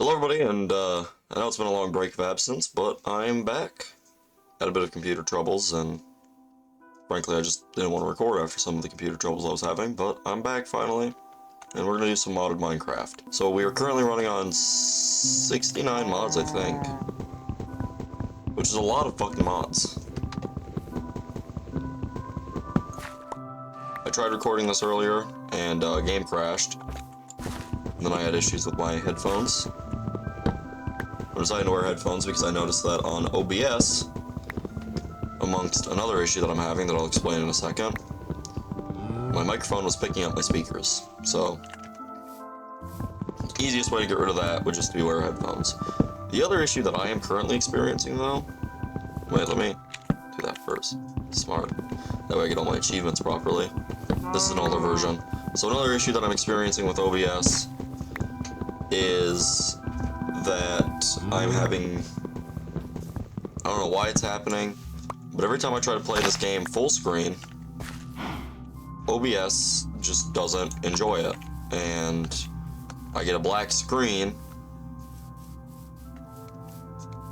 Hello everybody, and I know it's been a long break of absence, but I'm back. Had a bit of computer troubles, and frankly I just didn't want to record after some of the computer troubles I was having, but I'm back finally, and we're gonna do some modded Minecraft. So we are currently running on 69 mods, I think, which is a lot of fucking mods. I tried recording this earlier, and game crashed, and then I had issues with my headphones. I decided to wear headphones because I noticed that on OBS, amongst another issue that I'm having that I'll explain in a second, my microphone was picking up my speakers. So, the easiest way to get rid of that would just be wear headphones. The other issue that I am currently experiencing though, wait, let me do that first. Smart. That way I get all my achievements properly. This is an older version. So another issue that I'm experiencing with OBS is that I'm having, I don't know why it's happening, but every time I try to play this game full screen, OBS just doesn't enjoy it, and I get a black screen,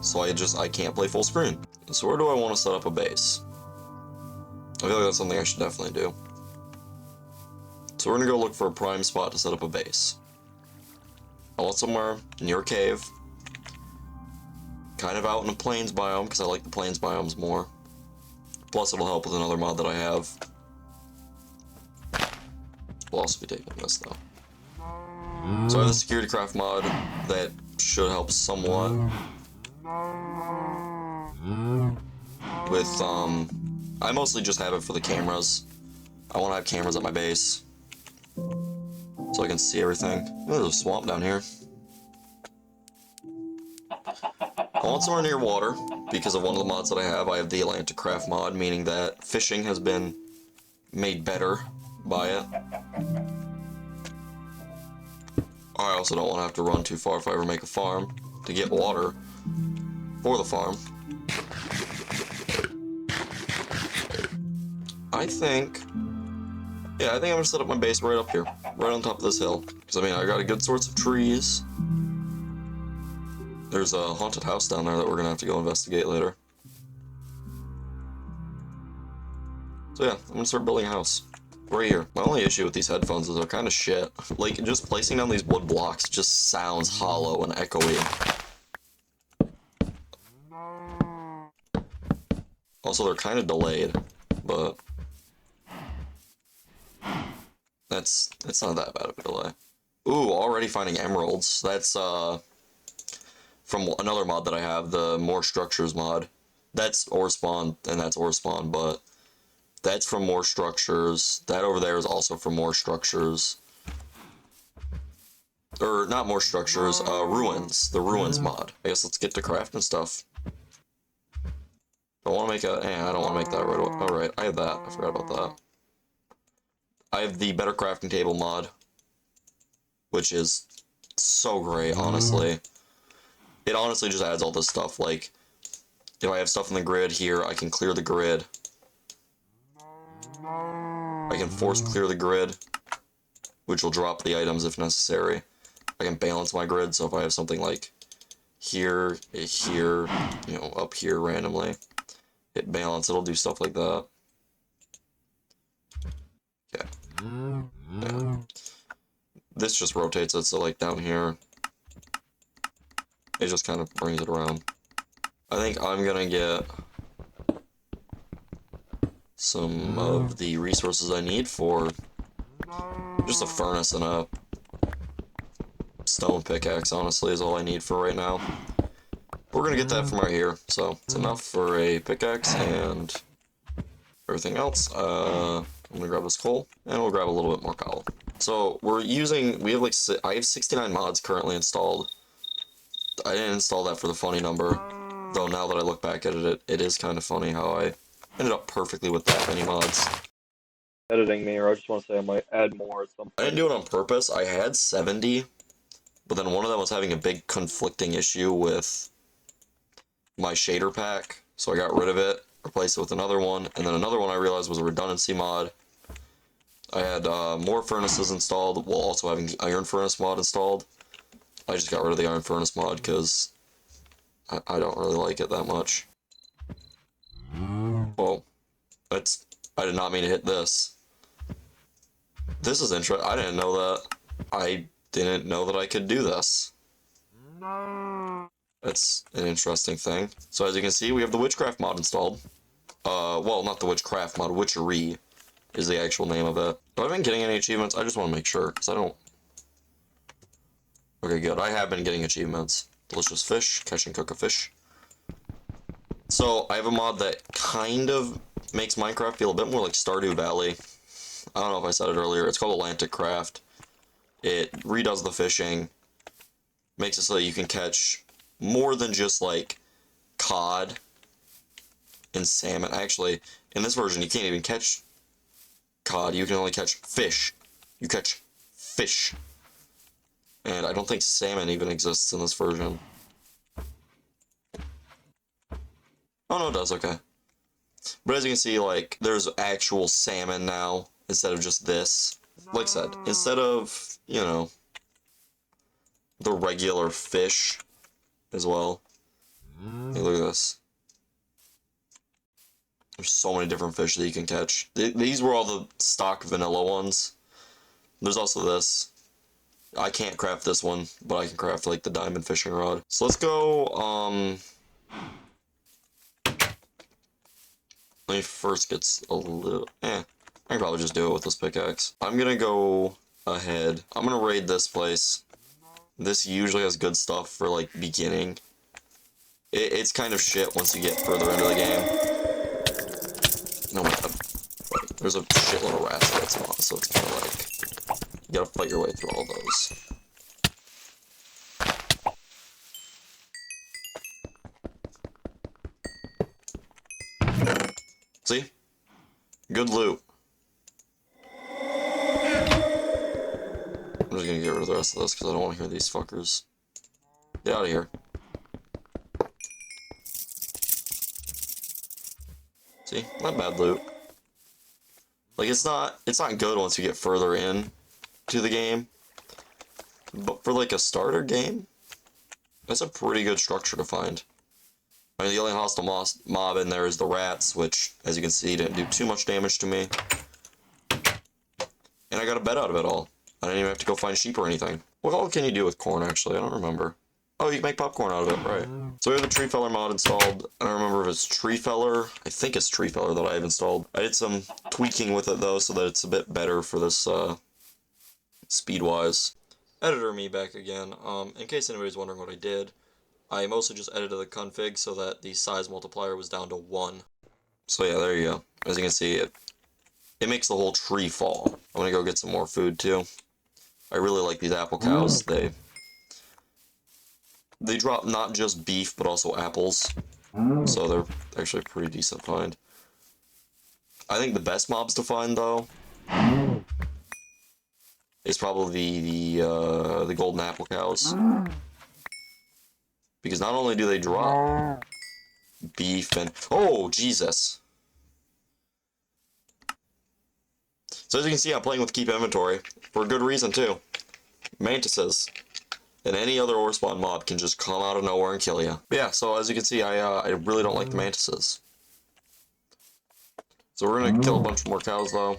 so I can't play full screen. So where do I want to set up a base? I feel like that's something I should definitely do. So we're gonna go look for a prime spot to set up a base. I want somewhere near a cave, kind of out in the plains biome, because I like the plains biomes more. Plus it'll help with another mod that I have. We'll also be taking this though. So I have the security craft mod that should help somewhat with, I mostly just have it for the cameras. I want to have cameras at my base so I can see everything. Oh, there's a swamp down here. I want somewhere near water because of one of the mods that I have. I have the Atlantic Craft mod, meaning that fishing has been made better by it. I also don't want to have to run too far if I ever make a farm to get water for the farm. I think I'm gonna set up my base right up here, right on top of this hill. Because I mean, I got a good source of trees. There's a haunted house down there that we're gonna have to go investigate later. So yeah, I'm gonna start building a house. Right here. My only issue with these headphones is they're kind of shit. Like, just placing down these wood blocks just sounds hollow and echoey. Also, they're kind of delayed, but it's not that bad of a delay. Ooh, already finding emeralds. That's from another mod that I have, the More Structures mod. That's ore spawn, and that's ore spawn, but that's from More Structures. That over there is also from More Structures. Or, not More Structures, Ruins. The Ruins mod. I guess let's get to crafting stuff. I want to make I don't want to make that right away. Alright, I have that. I forgot about that. I have the Better Crafting Table mod, which is so great, honestly. It honestly just adds all this stuff, like, if I have stuff in the grid here, I can clear the grid. I can force clear the grid, which will drop the items if necessary. I can balance my grid, so if I have something like here, here, you know, up here randomly, hit balance, it'll do stuff like that. Okay. Yeah. This just rotates it, so like down here, it just kind of brings it around. I think I'm gonna get some of the resources I need for just a furnace and a stone pickaxe, honestly, is all I need for right now. We're gonna get that from right here, so it's enough for a pickaxe and everything else. I'm gonna grab this coal, and we'll grab a little bit more coal. So I have 69 mods currently installed. I didn't install that for the funny number, though now that I look back at it, it is kind of funny how I ended up perfectly with that many mods. Editing me, or I just want to say I might add more at some point. I didn't do it on purpose. I had 70, but then one of them was having a big conflicting issue with my shader pack, so I got rid of it, replaced it with another one, and then another one I realized was a redundancy mod. I had more furnaces installed while also having the iron furnace mod installed. I just got rid of the iron furnace mod because I don't really like it that much. Whoa. I did not mean to hit this. This is interesting. I didn't know that. I didn't know that I could do this. That's an interesting thing. So as you can see, we have the witchcraft mod installed. Well, not the witchcraft mod, witchery is the actual name of it. Have I been getting any achievements? I just want to make sure, because I don't... Okay, good. I have been getting achievements. Delicious fish. Catch and cook a fish. So, I have a mod that kind of makes Minecraft feel a bit more like Stardew Valley. I don't know if I said it earlier. It's called Atlantic Craft. It redoes the fishing. Makes it so that you can catch more than just, like, cod and salmon. Actually, in this version, you can't even catch cod. You can only catch fish. You catch fish. And I don't think salmon even exists in this version. Oh, no, it does. Okay. But as you can see, like, there's actual salmon now instead of just this. Like I said, instead of, you know, the regular fish as well. Hey, look at this. There's so many different fish that you can catch. These were all the stock vanilla ones. There's also this. I can't craft this one, but I can craft, like, the diamond fishing rod. So let's go, let me first get a little... I can probably just do it with this pickaxe. I'm gonna go ahead. I'm gonna raid this place. This usually has good stuff for, like, beginning. It's kind of shit once you get further into the game. No, my God. There's a shitload of rats that spawn, so it's kind of like... You gotta fight your way through all those. See? Good loot. I'm just gonna get rid of the rest of this because I don't want to hear these fuckers. Get out of here. See? Not bad loot. Like, it's not good once you get further in to the game. But for, like, a starter game, that's a pretty good structure to find. I mean, the only hostile mob in there is the rats, which, as you can see, didn't do too much damage to me. And I got a bed out of it all. I didn't even have to go find sheep or anything. What all can you do with corn, actually? I don't remember. Oh, you can make popcorn out of it, right. So we have the tree feller mod installed. I don't remember if it's tree feller. I think it's tree feller that I have installed. I did some tweaking with it, though, so that it's a bit better for this, speed-wise. Editor me back again. In case anybody's wondering what I did, I mostly just edited the config so that the size multiplier was down to 1. So yeah, there you go. As you can see, it makes the whole tree fall. I'm gonna go get some more food too. I really like these apple cows. They drop not just beef, but also apples. So they're actually a pretty decent find. I think the best mobs to find, though, is probably the golden apple cows. Because not only do they drop beef and... Oh, Jesus! So as you can see, I'm playing with Keep Inventory. For a good reason, too. Mantises and any other ore spawn mob can just come out of nowhere and kill you. But yeah, so as you can see, I really don't like the mantises. So we're gonna kill a bunch more cows, though.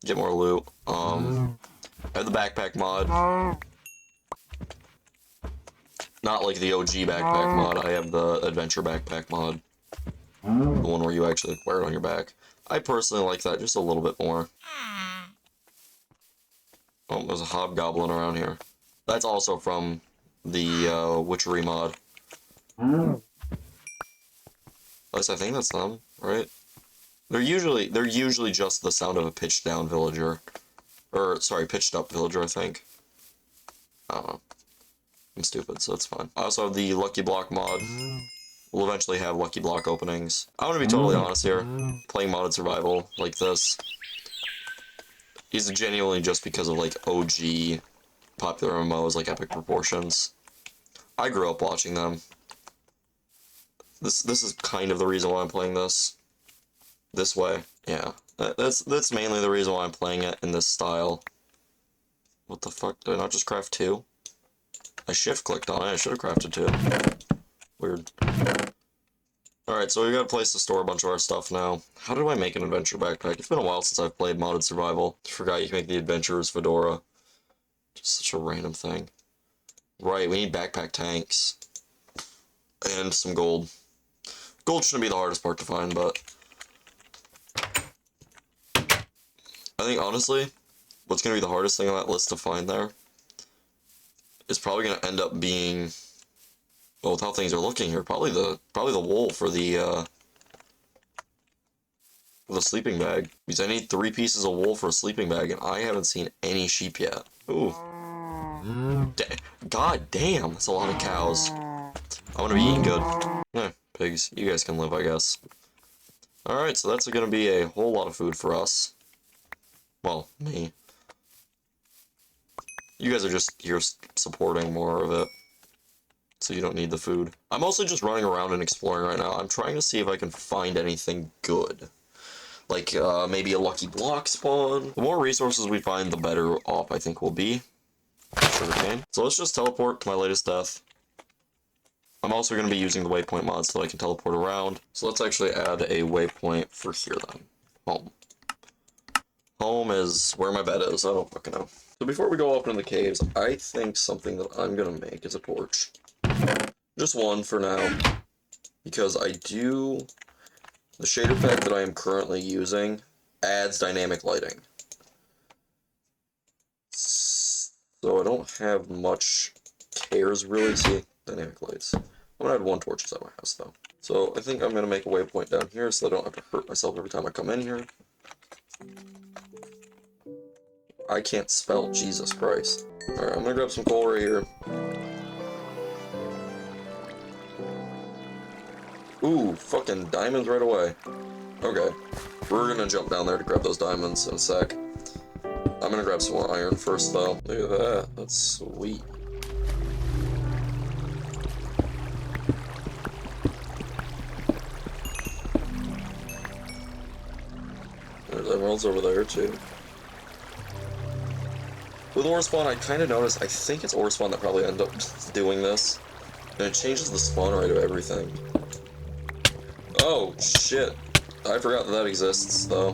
Get more loot. I have the backpack mod. Not like the OG backpack mod, I have the adventure backpack mod. The one where you actually wear it on your back. I personally like that just a little bit more. Oh, there's a hobgoblin around here. That's also from the witchery mod. At least I think that's them, right? They're usually just the sound of a pitched down villager. Or, sorry, pitched up villager, I think. I don't know. I'm stupid, so it's fine. I also have the Lucky Block mod. We'll eventually have Lucky Block openings. I'm gonna be totally honest here. Playing modded survival like this is genuinely just because of, like, OG popular MMOs like Epic Proportions. I grew up watching them. This is kind of the reason why I'm playing this way. Yeah, that's mainly the reason why I'm playing it in this style. What the fuck? Did I not just craft 2? I shift clicked on it. I should have crafted too. Weird. Alright, so we got a place to store a bunch of our stuff now. How do I make an adventure backpack? It's been a while since I've played modded survival. I forgot you can make the adventurer's fedora. Just such a random thing. Right, we need backpack tanks. And some gold. Gold shouldn't be the hardest part to find, but... I think, honestly, what's going to be the hardest thing on that list to find there is probably going to end up being... Well, with how things are looking here, probably the wool for the sleeping bag. Because I need 3 pieces of wool for a sleeping bag, and I haven't seen any sheep yet. Ooh. God damn, that's a lot of cows. I'm gonna be eating good. Yeah, pigs, you guys can live, I guess. Alright, so that's gonna be a whole lot of food for us. Well, me. You guys are just here supporting more of it. So you don't need the food. I'm mostly just running around and exploring right now. I'm trying to see if I can find anything good. Like, maybe a lucky block spawn. The more resources we find, the better off I think we'll be. Sugarcane. So let's just teleport to my latest death. I'm also going to be using the waypoint mod so that I can teleport around. So let's actually add a waypoint for here then. Home. Home is where my bed is. I don't fucking know. So before we go up into the caves, I think something that I'm going to make is a torch. Just one for now, because the shader pack that I am currently using adds dynamic lighting. So I don't have much cares really. See, dynamic lights. I'm gonna add 1 torch at my house though. So I think I'm gonna make a waypoint down here so I don't have to hurt myself every time I come in here. I can't spell, Jesus Christ. Alright, I'm gonna grab some coal right here. Ooh, fucking diamonds right away. Okay. We're gonna jump down there to grab those diamonds in a sec. I'm gonna grab some more iron first, though. Look at that. That's sweet. There's emeralds over there, too. With ore spawn, I kind of noticed, I think it's ore spawn that probably ended up doing this. And it changes the spawn rate of everything. Oh, shit. I forgot that exists, though.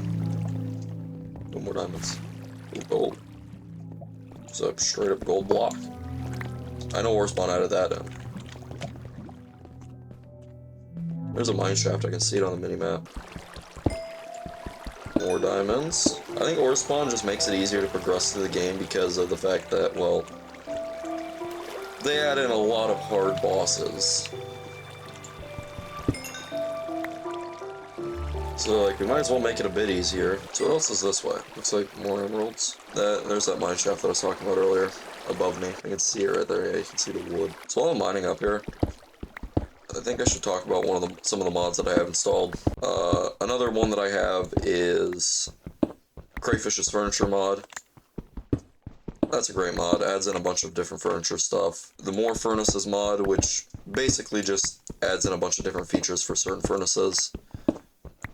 No more diamonds. Ooh, gold. It's a straight up gold block. I know ore spawn added that in. There's a mine shaft, I can see it on the minimap. More diamonds. I think ore spawn just makes it easier to progress through the game because of the fact that, well, they add in a lot of hard bosses. So, like, we might as well make it a bit easier. So what else is this way? Looks like more emeralds. There's that mine shaft that I was talking about earlier. Above me. I can see it right there. Yeah, you can see the wood. So while I'm mining up here, I think I should talk about some of the mods that I have installed. Another one that I have is Crayfish's Furniture mod. That's a great mod. Adds in a bunch of different furniture stuff. The More Furnaces mod, which basically just adds in a bunch of different features for certain furnaces.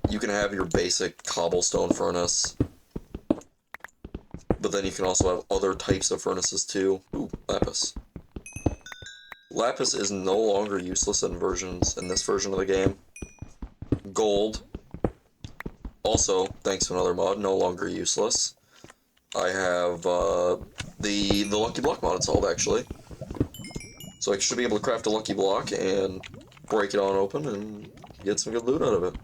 You can have your basic cobblestone furnace, but then you can also have other types of furnaces too. Ooh, lapis. Lapis is no longer useless in this version of the game. Gold, also, thanks to another mod, no longer useless. I have the Lucky Block mod installed, actually. So I should be able to craft a Lucky Block and break it on open and get some good loot out of it.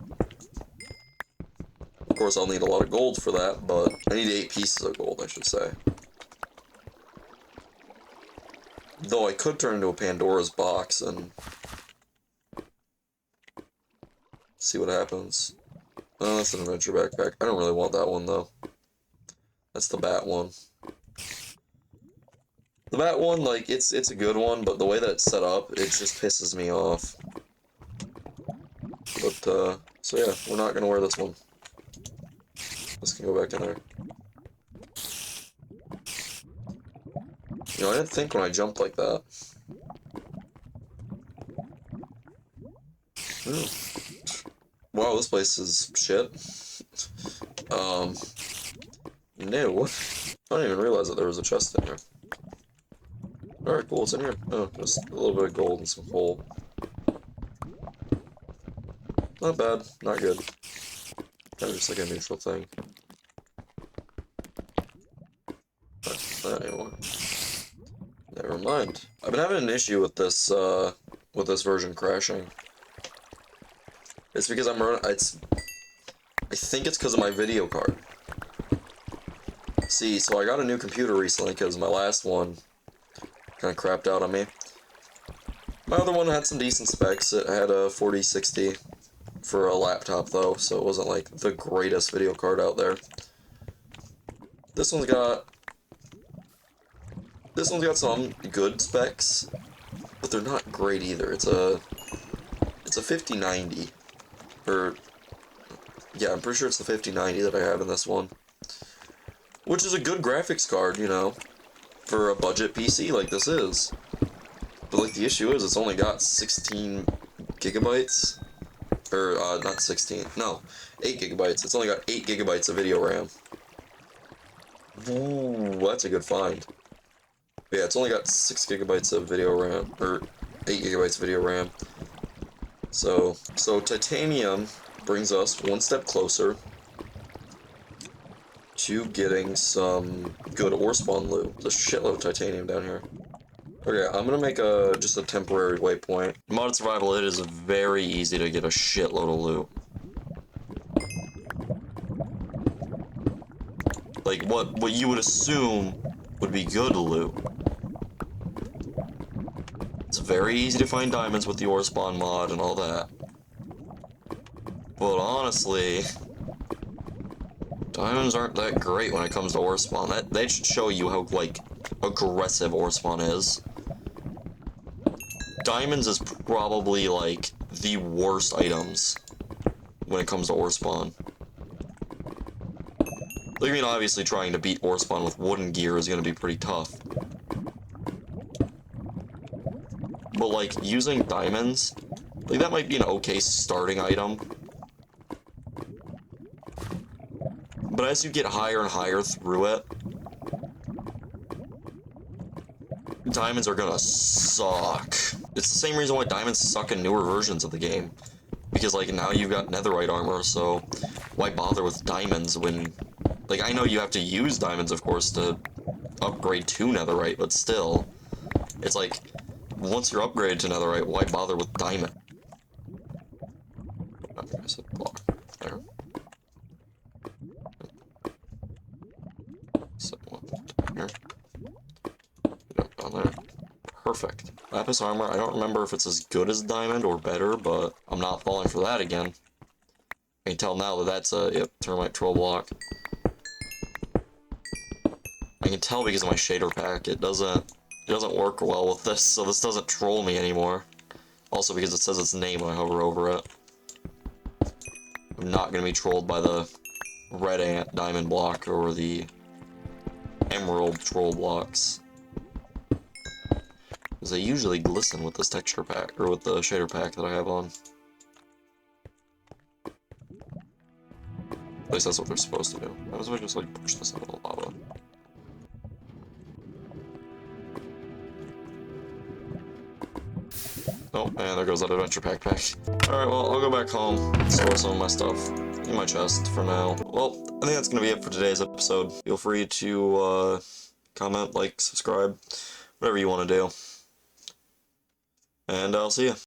Of course, I'll need a lot of gold for that, but I need 8 pieces of gold, I should say. Though I could turn into a Pandora's box and see what happens. Oh, that's an adventure backpack. I don't really want that one, though. That's the bat one. The bat one, like, it's a good one, but the way that it's set up, it just pisses me off. But, so yeah, we're not gonna wear this one. This can go back in there. You know, I didn't think when I jumped like that. Oh. Wow, this place is shit. No. I didn't even realize that there was a chest in here. Alright, cool, what's in here? Oh, just a little bit of gold and some coal. Not bad, not good. Kind of just like a neutral thing. Not that anymore. Never mind. I've been having an issue with this version crashing. It's because I think it's because of my video card. See, so I got a new computer recently because my last one kind of crapped out on me. My other one had some decent specs. It had a 4060 for a laptop though, so it wasn't like the greatest video card out there. This one's got some good specs, but they're not great either. It's a 5090, or yeah, I'm pretty sure it's the 5090 that I have in this one, which is a good graphics card, you know, for a budget PC like this is. But like the issue is, it's only got 16 gigabytes, or not 16, no, 8 gigabytes. It's only got 8 gigabytes of video RAM. Ooh, that's a good find. Yeah, it's only got 6 gigabytes of video RAM, or 8 gigabytes of video RAM. So titanium brings us one step closer to getting some good ore spawn loot. There's a shitload of titanium down here. Okay, I'm gonna make just a temporary waypoint. In Modded Survival, it is very easy to get a shitload of loot. Like, what you would assume would be good loot. It's very easy to find diamonds with the ore spawn mod and all that. But honestly, diamonds aren't that great when it comes to ore spawn. That should show you how, like, aggressive ore spawn is. Diamonds is probably, like, the worst items when it comes to ore spawn. Like, I mean, obviously trying to beat ore spawn with wooden gear is gonna be pretty tough. But, like, using diamonds, like, that might be an okay starting item. But as you get higher and higher through it, diamonds are gonna suck. It's the same reason why diamonds suck in newer versions of the game. Because, like, now you've got netherite armor, so why bother with diamonds when... Like, I know you have to use diamonds, of course, to upgrade to netherite, but still, it's like, once you're upgraded to netherite, why bother with diamond? Okay, I said block. There. Set one here. Down there. Perfect. Lapis armor, I don't remember if it's as good as diamond or better, but I'm not falling for that again. I can tell now that that's a, yep, termite troll block. I can tell because of my shader pack, it doesn't work well with this, so this doesn't troll me anymore. Also because it says its name when I hover over it. I'm not gonna be trolled by the red ant diamond block or the emerald troll blocks. Because they usually glisten with this texture pack, or with the shader pack that I have on. At least that's what they're supposed to do. I was gonna just like push this into the lava. Oh, and there goes that adventure pack. Alright, well, I'll go back home, store some of my stuff in my chest for now. Well, I think that's gonna be it for today's episode. Feel free to, comment, like, subscribe, whatever you want to do. And I'll see you.